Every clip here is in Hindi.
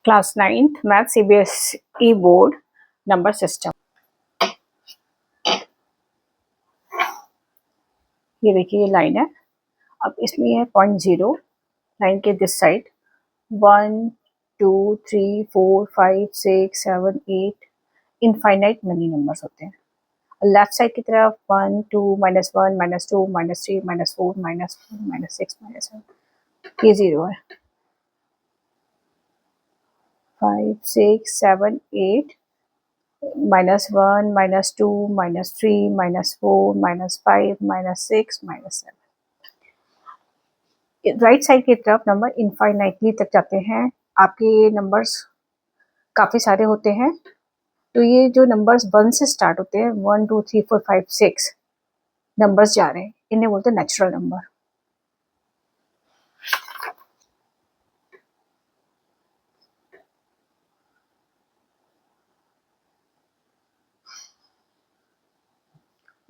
Class 9th math CBSE board number system. ये देखिए ये लाइन है। अब इसमें है 0.0 लाइन के this side 1 2 3 4 5 6 7 8 infinite money numbers होते हैं। लेफ्ट साइड की तरफ 1 2 -1 -2 -3 -4 -4 -6 -7 ये 0 है। 5 6 7 8 -1 -2 -3 -4 -5 -6 -7। राइट साइड की तरफ नंबर इनफाइनाइटली तक जाते हैं। आपके नंबर्स काफ़ी सारे होते हैं, तो ये जो नंबर्स 1 से स्टार्ट होते हैं 1 2 3 4 5 6 नंबर्स जा रहे हैं, इन्हें बोलते हैं नेचुरल नंबर।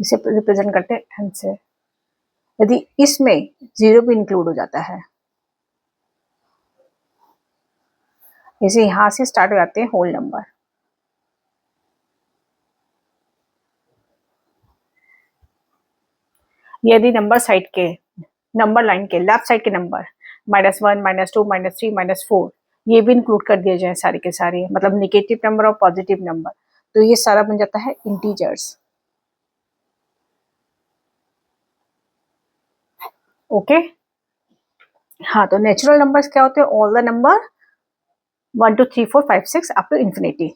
इसे रिप्रेजेंट करते हैं n से। यदि इसमें 0 भी इंक्लूड हो जाता है, जैसे यहाँ से स्टार्ट हो जाते हैं होल नंबर। यदि नंबर साइड के नंबर लाइन के लेफ्ट साइड के नंबर -1 -2 -3 -4 ये भी इंक्लूड कर दिए जाए सारे के सारे, मतलब नेगेटिव नंबर और पॉजिटिव नंबर, तो ये सारा बन जाता है इंटीजर्स। ओके हाँ, तो नेचुरल नंबर्स क्या होते हैं? All the number 1 2 3 4 5 6 up to infinity.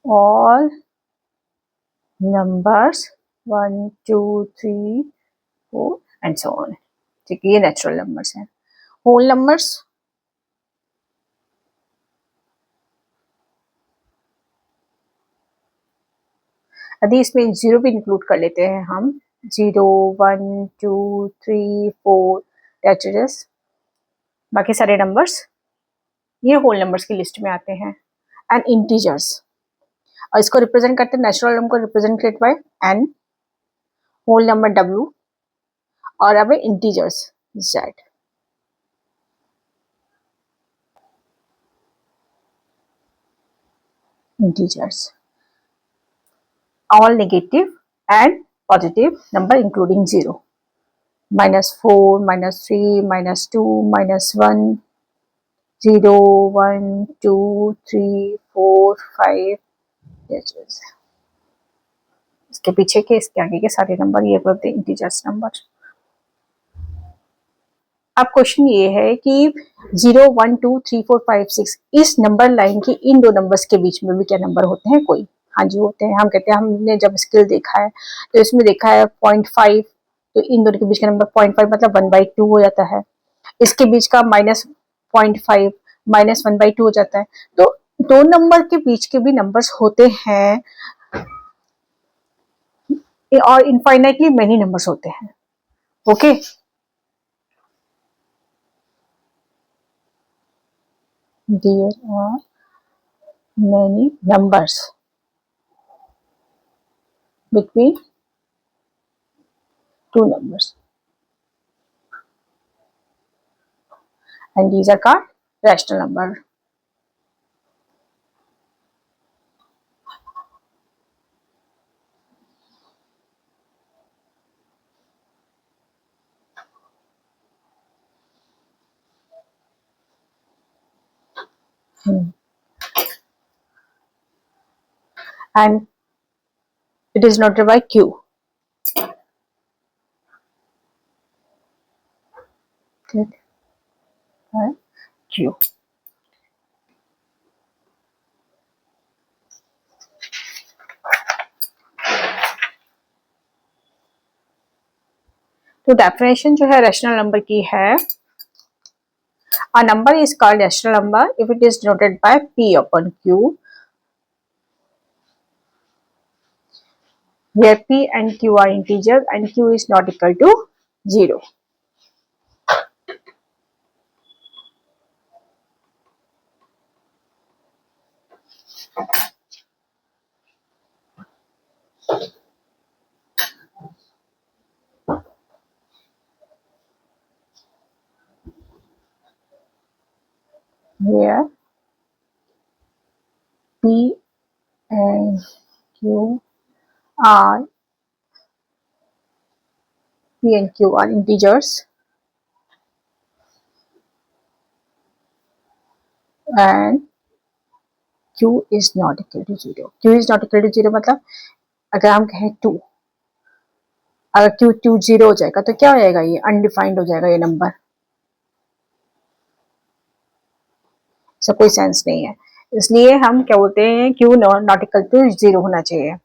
All numbers 1 2 3 4 and so on. ठीक है, ये नेचुरल नंबर्स हैं। होल नंबर्स यदि इसमें 0 भी इंक्लूड कर लेते हैं हम, 0 1 2 3 4 दैट्स बाकी सारे नंबर्स ये होल नंबर्स की लिस्ट में आते हैं। एंड इंटीजर्स, और इसको रिप्रेजेंट करते हैं, नेचुरल नंबर को represent by n, whole number w और अब integers z। Integers all negative and positive number including 0, -4 -3 -2 -1 0 1 2 3 4 5 इसके पीछे के इसके आगे के सारे नंबर ये बोलते हैं इंटीजर्स नंबर। अब क्वेश्चन ये है कि 0 1 2 3 4 5 6 इस नंबर लाइन के इन दो नंबर्स के बीच में भी क्या नंबर होते हैं? कोई? हाँ जी होते हैं। हम कहते हैं, हमने जब स्केल देखा है तो इसमें देखा है 0.5, तो इन दोनों के बीच का नंबर 0.5 मतलब 1/2 हो जाता है। इसके बीच का -0.5 -1/2 हो जाता है। तो दो नंबर के बीच के भी नंबर्स होते हैं और इनफाइनाइटली मेनी नंबर्स होते हैं। Okay there are many numbers between two numbers and these are called rational number. And it is noted by Q. Q. तो डेफिनेशन जो है रैशनल नंबर की है, a number is called rational number if it is denoted by P upon Q, where P and Q are integers and Q is not equal to 0. where P and Q are integers and Q is not equal to 0. Q is not equal to 0 मतलब अगर हम कहें 2, अगर Q 0 हो जाएगा तो क्या हो जाएगा, ये अनडिफाइंड हो जाएगा ये नंबर, इसका कोई सेंस नहीं है। इसलिए हम क्या बोलते हैं, Q नॉट इक्वल टू 0 होना चाहिए।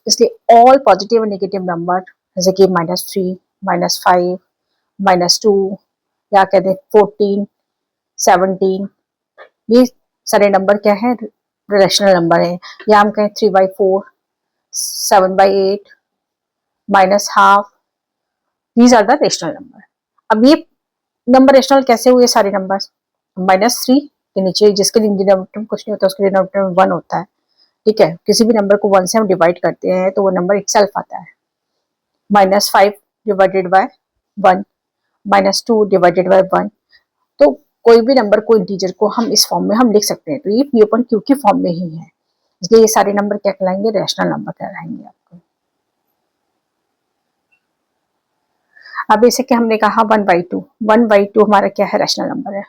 इसलिए ऑल पॉजिटिव और नेगेटिव नंबर जैसे कि -3, -5, -2 या कहते हैं 14, 17, ये सारे नंबर क्या है, रेशनल नंबर है। या हम कहें 3/4, 7/8, -half, these are the rational number. अब ये नंबर रेशनल कैसे हुए सारे नंबर, -3 के नीचे जिसके डिनोमिनेटर में कुछ नहीं होता उसके डिनोमिनेटर में 1 होता है, ठीक है। किसी भी नंबर को 1 से हम डिवाइड करते हैं तो वो नंबर इटसेल्फ आता है। -5 डिवाइडेड बाय 1, -2 डिवाइडेड बाय 1। तो कोई भी नंबर को इंटीजर को हम इस फॉर्म में हम लिख सकते हैं, तो ये P/Q की फॉर्म में ही है। इसलिए ये सारे नंबर क्या कहलाएंगे, रेशनल नंबर कहलाएंगे आपको। अब जैसे कि हमने कहा 1/2, 1/2 हमारा क्या है, रेशनल नंबर है।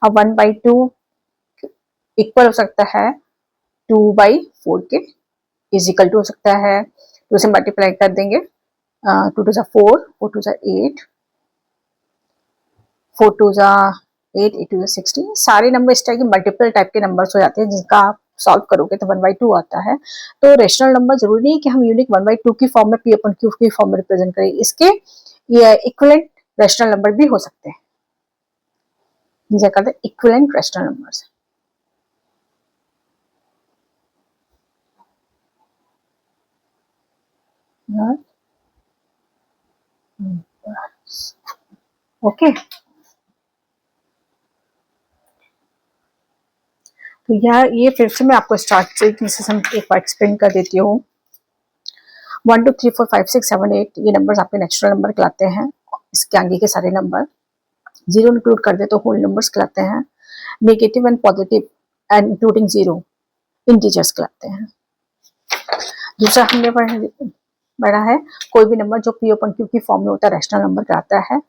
अब 1/2 इक्वल हो सकता है 2/4 के, इजिकल टू हो सकता है, तो उसे मल्टीप्लाई कर देंगे, 2 2 4, 4 2 8, 4 2 8, 8 2 16। सारे नंबर इस टाइप के मल्टीपल टाइप के नंबर्स हो जाते हैं जिनका आप सॉल्व करोगे तो 1/2 आता है। तो रेशनल नंबर जरूरी नहीं है कि हम यूनिक 1/2 की फॉर्म में P/Q की फॉर्म में रिप्रेजेंट करें, इसके ये इक्विवेलेंट रेशनल नंबर भी हो सकते हैं, जिसे कहते हैं इक्विवेलेंट रेशनल नंबर्स। ओके, तो यार ये फिर से मैं आपको स्टार्ट से एक बार एक्सप्लेन कर देती हूँ। 1 2 3 4 5 6 7 8 ये नंबर्स आपके नेचुरल नंबर कहलाते हैं। इसके आगे के सारे नंबर 0 इंक्लूड कर दे तो होल नंबर्स कहलाते हैं। Negative and positive and including 0 integers कहलाते हैं। दूसरा हमने पढ़ा है कोई भी नंबर जो P/Q की फॉर्म में होता है रेशनल नंबर कहलाता है,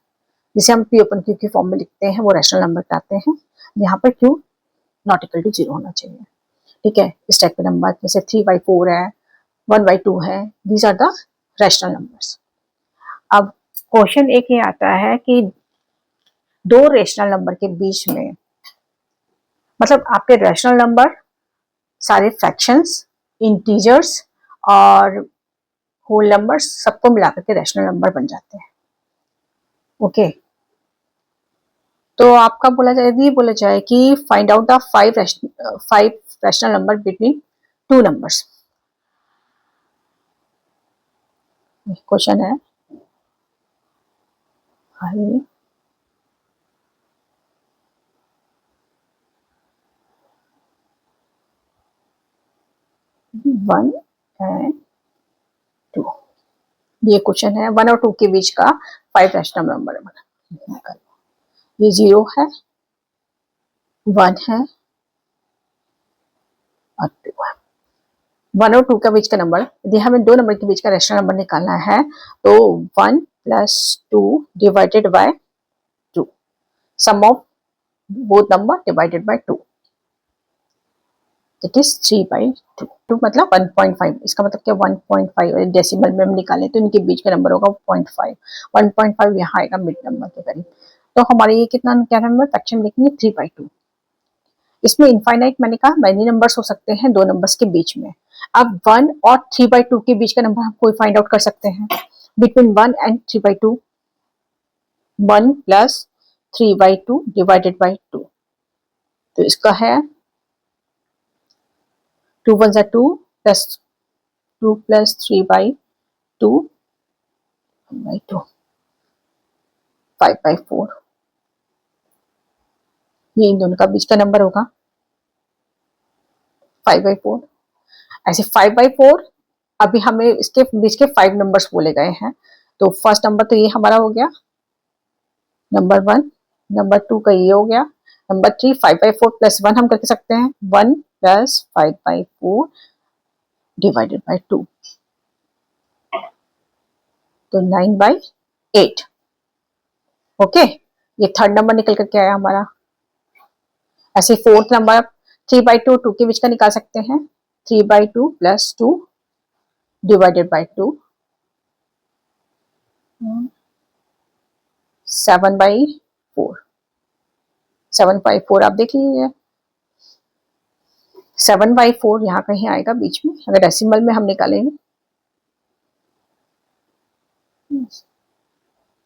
जिसे हम P/Q की फॉर्म में लिखते हैं वो रेशनल नंबर कहलाते हैं। यहाँ पर Q नॉट इक्वल टू 0 होना चाहिए, ठीक है। इस टाइप के नंबर जैसे 3/4 है, 1/2 है, these are the rational numbers. अब क्वेश्चन एक ये आता है कि दो रेशनल नंबर के बीच में, मतलब आपके रेशनल नंबर सारे फ्रैक्शंस, इंटीजर्स और होल नंबर्स सबको मिलाकर के रेशनल नंबर बन जाते हैं, ओके। तो आपका बोला जाए कि find out the 5 rational number between 2 numbers. Question है 1 एंड 2। ये क्वेश्चन है 1 और 2 के बीच का 5 रेशनल नंबर है। ये 0 है, 1 है और 2 है। 1 और 2 के बीच का नंबर, यदि हमें दो नंबर के बीच का रेशनल नंबर निकालना है तो 1 + 2 divided by 2, sum of both number divided by 2, it is 3/2। 2 मतलब 1.5, इसका मतलब क्या 1.5 डेसिमल में हम निकालें तो इनके बीच का नंबर होगा 0.5। 1.5 यहाँ आएगा मिड नंबर के करीब। तो हमारे ये कितना क्या नंबर फ्रैक्शन लिखेंगे 3/2। इसमें इनफाइनाइट मैंने कहा मैनी नंबर्स हो सकते हैं दो नंबर्स के बीच में। अब 1 और 3/2 के बीच का नंबर हम कोई फाइंड आउट कर सकते हैं बिटवीन 1 एंड 3/2। 1 + 3/2 डिवाइडेड बाय 2, तो इसका है 2 1 2 + 2 + 3/2 1/2 5/4। ये इन दोनों का बीच का नंबर होगा 5/4। ऐसे 5/4 अभी हमें इसके बीच के 5 नंबर्स बोले गए हैं। तो फर्स्ट नंबर तो ये हमारा हो गया नंबर 1, नंबर 2 का ये हो गया। नंबर 3 5/4 प्लस 1 हम करके सकते हैं, 1 प्लस 5/4 डिवाइडेड बाई 2, तो 9/8। ओके, ये थर्ड नंबर निकल करके आया हमारा। ऐसे फोर्थ नंबर 3/2 2 के बीच का निकाल सकते हैं, 3/2 प्लस 2 डिवाइडेड बाई 2, 7/4। 7/4 आप देख लीजिए, 7/4 यहाँ कहीं आएगा बीच में, अगर डेसिमल में हम निकालेंगे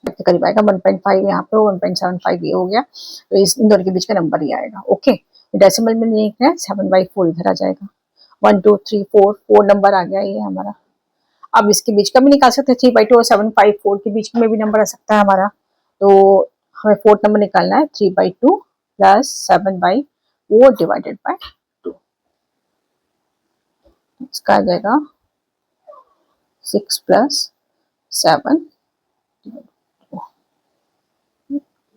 के करीब आएगा। 1.5 यहाँ पे, 1.75 ये हो गया, तो इन दोनों के बीच का नंबर ही आएगा। ओके, डेसिमल में नहीं लिखना है, 7/4 इधर आ जाएगा। 1 2 3 4 नंबर आ गया ये हमारा। अब इसके बीच का भी निकाल सकते हैं, 3/2 और 7/4 के बीच में भी नंबर आ सकता है हमारा। तो हमें फोर्थ नंबर निकालना है, 3/2 प्लस 7/4 डिवाइडेड बाय 2, इसका आ जाएगा 6 प्लस 7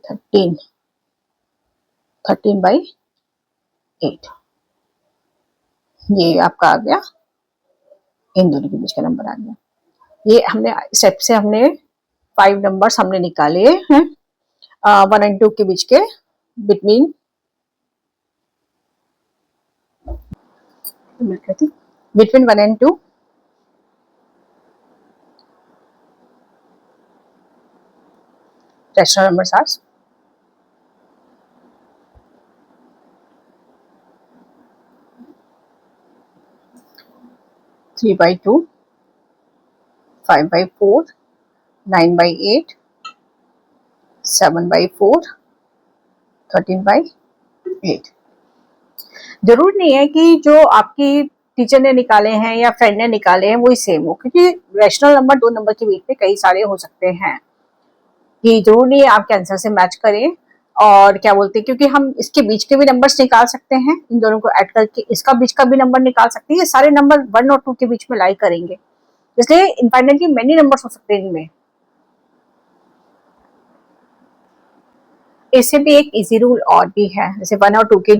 13/8, ये आपका आ गया, इन दोनों के बीच का नंबर आ गया। ये हमने स्टेप से हमने 5 नंबर्स हमने निकाले हैं 1 और 2 के बीच के, between 1 and 2। rational numbers are 3/2, 5/4, 9/8, 7/4, 13/8। जरूर नहीं है कि जो आपकी टीचर ने निकाले हैं या फ्रेंड ने निकाले हैं वही सेम हो, क्योंकि रैशनल नंबर दो नंबर के बीच में कई सारे हो सकते हैं, कि जरूर नहीं है आपके आंसर से मैच करें। और क्या बोलते हैं, क्योंकि हम इसके बीच के भी नंबर्स निकाल सकते हैं, इन दोनों को ऐड करके इसका बीच का भी नंबर निकाल सकते हैं। ये सारे नंबर 1 और 2 के बीच में लाई करेंगे, इसलिए इनफाइनाइटली मेनी नंबर्स हो सकते हैं इनमें। इससे भी एक इजी रूल और भी है, जैसे 1 और 2 के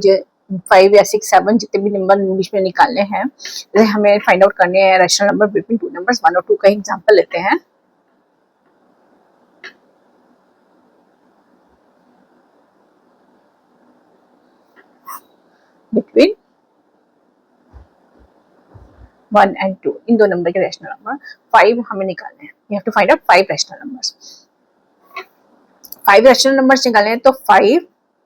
5 या 6 7 जितने भी नंबर बीच में निकालने हैं, जैसे हमें फाइंड आउट करने हैं रैशनल नंबर बिटवीन 2 नंबर्स। 1 और 2 का एग्जांपल लेते हैं। बिटवीन 1 and 2, इन दो नंबर के रैशनल नंबर 5 हमें निकालने हैं। We have to find out 5 rational numbers. 5 rational numbers निकालने हैं, तो 5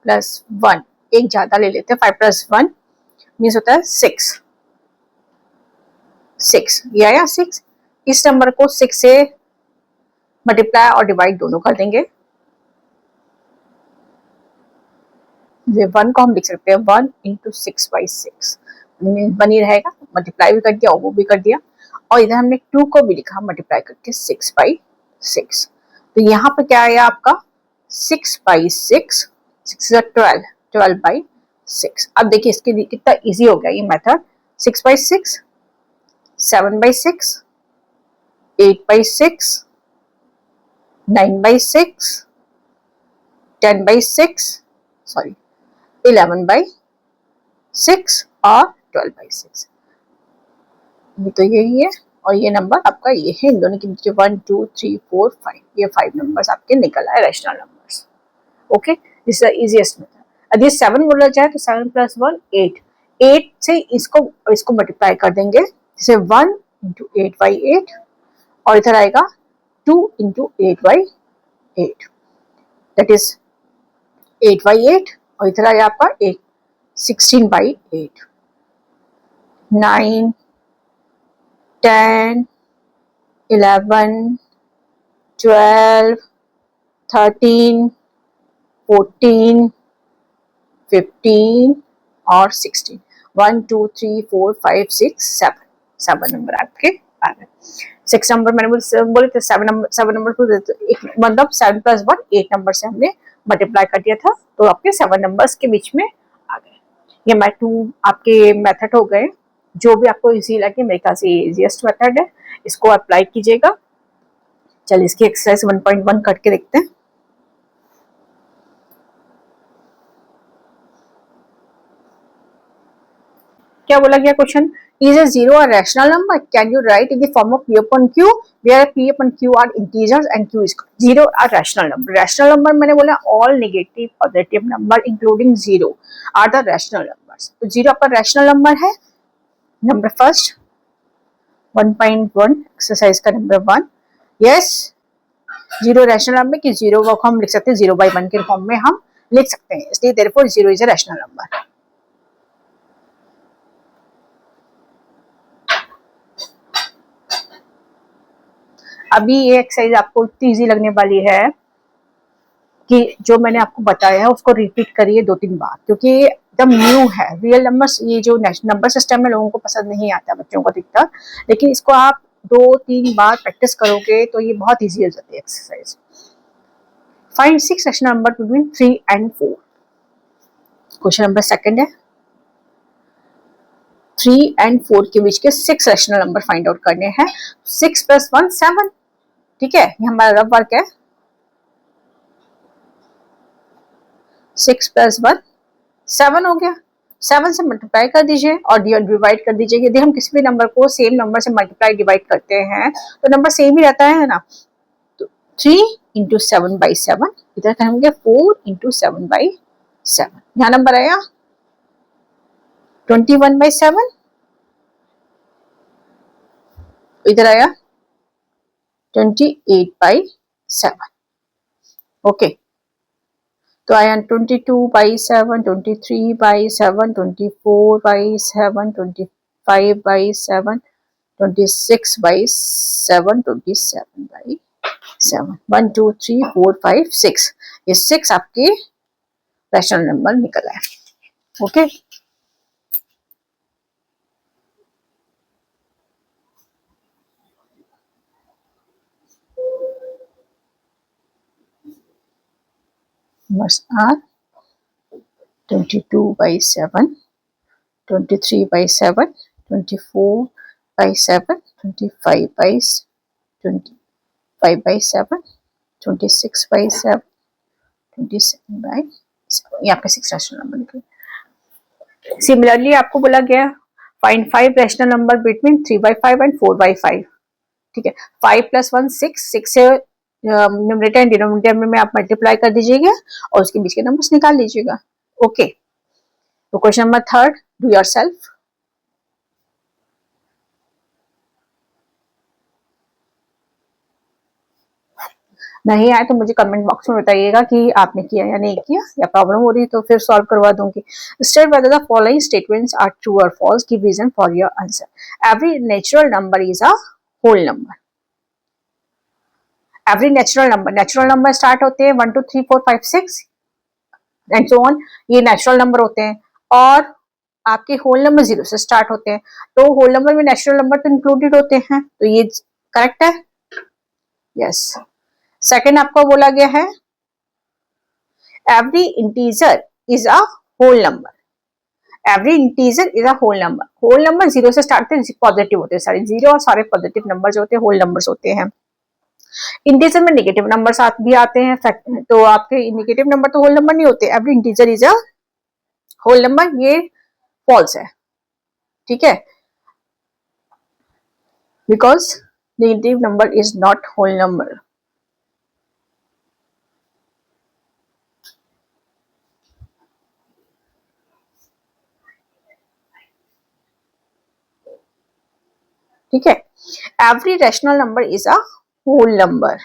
प्लस 1, एक ज्यादा ले लेते हैं, 5 प्लस 1 मीन्स होता है 6। 6 ये आया 6। इस नंबर को 6 से मल्टीप्लाई और डिवाइड दोनों कर देंगे। 1 को हम लिख सकते हैं 1 इंटू 6/6, 1 ही रहेगा, मल्टीप्लाई भी कर दिया और वो भी कर दिया। और इधर हमने 2 को भी लिखा मल्टीप्लाई करके 6/6, तो यहाँ पे क्या आया आपका 6/6, 6 12, 12/6। अब देखिए इसके लिए कितना इजी हो गया ये मेथड। 6/6, 7/6, 8/6, 9/6, 10/6, सॉरी 11/6 और 12/6। ये तो यही है, और ये नंबर आपका ये है। इन दोनों के बीच 1 2 3 4 5, ये 5 नंबर्स आपके निकल आए rational numbers. Okay, this is the easiest method. यदि 7 बोला जाए तो 7 प्लस 1 8, 8 से इसको मल्टीप्लाई कर देंगे, जैसे 1 इंटू 8/8, और इधर आएगा 2 इंटू 8/8, दैट इज 8/8, और इधर आया आपका 8, 16/8, 9 10 11 12 13 14 15 और 16, 1 2 3 4 5 6 7, 7 नंबर आपके आ गए। 6 नंबर मैंने बोले थे, 7 नंबर को मतलब 7 प्लस 1 8 नंबर से हमने मल्टीप्लाई कर दिया था, तो आपके 7 नंबर्स के बीच में आ गए। ये मेथड आपके मेथड हो गए, जो भी आपको इजी लगे, मेरे ख्याल से इजीएस्ट मेथड है, इसको अप्लाई कीजिएगा। चलिए इसकी एक्सरसाइज 1.1 करके देखते हैं। क्या बोला गया question, is a zero a rational number, can you write in the form of p upon q where p upon q are integers and q is zero a rational number. rational number मैंने बोला all negative positive number including zero are the rational numbers. तो zero आपका rational number है. नंबर फर्स्ट 1.1 एक्सरसाइज का number 1. Yes, zero rational number की जीरो को हम लिख सकते हैं 0/1 के फॉर्म में हम लिख सकते हैं, इसलिए therefore zero is a rational number. अभी ये एक्सरसाइज आपको इतनी इजी लगने वाली है कि जो मैंने आपको बताया है उसको रिपीट करिए 2-3 बार, क्योंकि एकदम न्यू है. रियल नंबर्स, ये जो नंबर सिस्टम है लोगों को पसंद नहीं आता, बच्चों को दिखता, लेकिन इसको आप 2-3 बार प्रैक्टिस करोगे तो ये बहुत इजी हो जाती है exercise. Find 6 rational number between 3 and 4. Question number second है 3 and 4 के बीच के 6 रैशनल नंबर फाइंड आउट करने हैं. 6 + 1 7. ठीक है, ये हमारा रफ वर्क है. 6 + 1 7 हो गया. 7 से मल्टीप्लाई कर दीजिए और डिवाइड कर दीजिए. यदि हम किसी भी नंबर को सेम नंबर से मल्टीप्लाई डिवाइड करते हैं तो नंबर सेम ही रहता है ना. तो 3 × 7/7, इधर करेंगे 4 × 7/7. यहाँ नंबर आया 21/7, इधर आया 28/7. ओके, तो आया 22/7, 23/7, 24/7, 25/7, 26/7, 27/7. 1 2 3 4 5 6. ये 6 आपके रैशनल नंबर निकल आए. Okay, numbers are 22/7, 23/7, 24/7, 25/7, 26/7, 27/7. ये आपके 6 रैशनल नंबर निकले. सिमिलरली आपको बोला गया find 5 rational number between 3/5 and 4/5. ठीक है, 5 + 1 6. 6 से न्यूमरेटर एंड डिनोमिनेटर में आप मल्टीप्लाई कर दीजिएगा और उसके बीच के नंबर्स निकाल लीजिएगा. ओके, तो question number third, do yourself. नहीं आए तो मुझे कमेंट बॉक्स में बताइएगा कि आपने किया या नहीं किया, या प्रॉब्लम हो रही तो फिर सॉल्व करवा दूंगी. State whether the following statements are true और false, give reason for your answer. Every natural number is a whole number. Every natural number start होते हैं 1 2 3 4 5 6 एंड सो ऑन. ये नेचुरल नंबर होते हैं और आपके होल नंबर 0 से स्टार्ट होते हैं. तो होल नंबर में नेचुरल नंबर तो इंक्लूडेड होते हैं, तो ये करेक्ट है. यस. सेकंड आपको बोला गया है every integer is a whole number. Every integer is a whole number. Whole number 0 से स्टार्ट होते हैं, पॉजिटिव होते हैं सारे. 0 और सारे पॉजिटिव नंबर जो होते हैं होल नंबर्स होते हैं. इंटीजर में नेगेटिव नंबर साथ भी आते हैं, तो आपके नेगेटिव नंबर तो होल नंबर नहीं होते. Every integer is a whole number, ये फॉल्स है. ठीक है, because negative number is not whole number. ठीक है, every rational number is a whole number.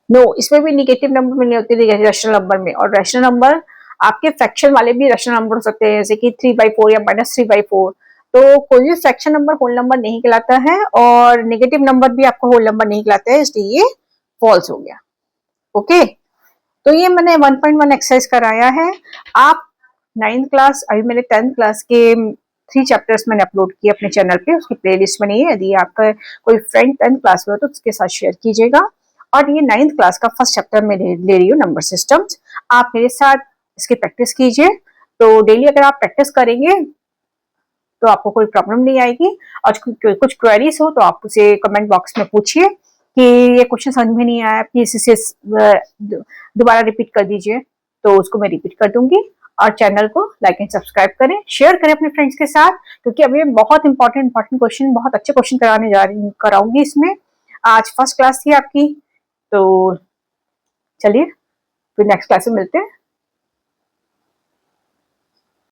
No, इसमें भी निगेटिव नंबर में नहीं होती रैशनल नंबर में. और रैशनल नंबर आपके फ्रैक्शन वाले भी रैशनल नंबर हो सकते हैं, जैसे कि 3/4 या -3/4. तो कोई भी फ्रैक्शन नंबर होल नंबर नहीं कहलाता है और नेगेटिव नंबर भी आपको होल नंबर नहीं कहलाता है, इसलिए ये फॉल्स हो गया. ओके, तो ये मैंने 1.1 एक्सरसाइज कराया है. आप 9th क्लास, अभी मेरे 10th क्लास के 3 चैप्टर्स मैंने अपलोड किए अपने चैनल पे, उसकी प्लेलिस्ट बनी है. यदि आपका कोई फ्रेंड 10th क्लास में हो तो उसके साथ शेयर कीजिएगा. और ये 9th क्लास का फर्स्ट चैप्टर मैं ले रही हूँ, नंबर सिस्टम्स. आप मेरे साथ इसकी प्रैक्टिस कीजिए. तो डेली अगर आप प्रैक्टिस करेंगे तो आपको कोई प्रॉब्लम नहीं आएगी. और कुछ क्वेरीज हो तो आप उसे कमेंट बॉक्स में पूछिए कि ये क्वेश्चन समझ में नहीं आया, प्लीज इसे दोबारा रिपीट कर दीजिए, तो उसको मैं रिपीट कर दूंगी और चैनल को लाइक एंड सब्सक्राइब करें, शेयर करें अपने फ्रेंड्स के साथ, क्योंकि अभी बहुत इंपॉर्टेंट क्वेश्चन, बहुत अच्छे क्वेश्चन कराऊंगी इसमें। आज फर्स्ट क्लास थी आपकी, तो चलिए फिर नेक्स्ट क्लास में मिलते हैं।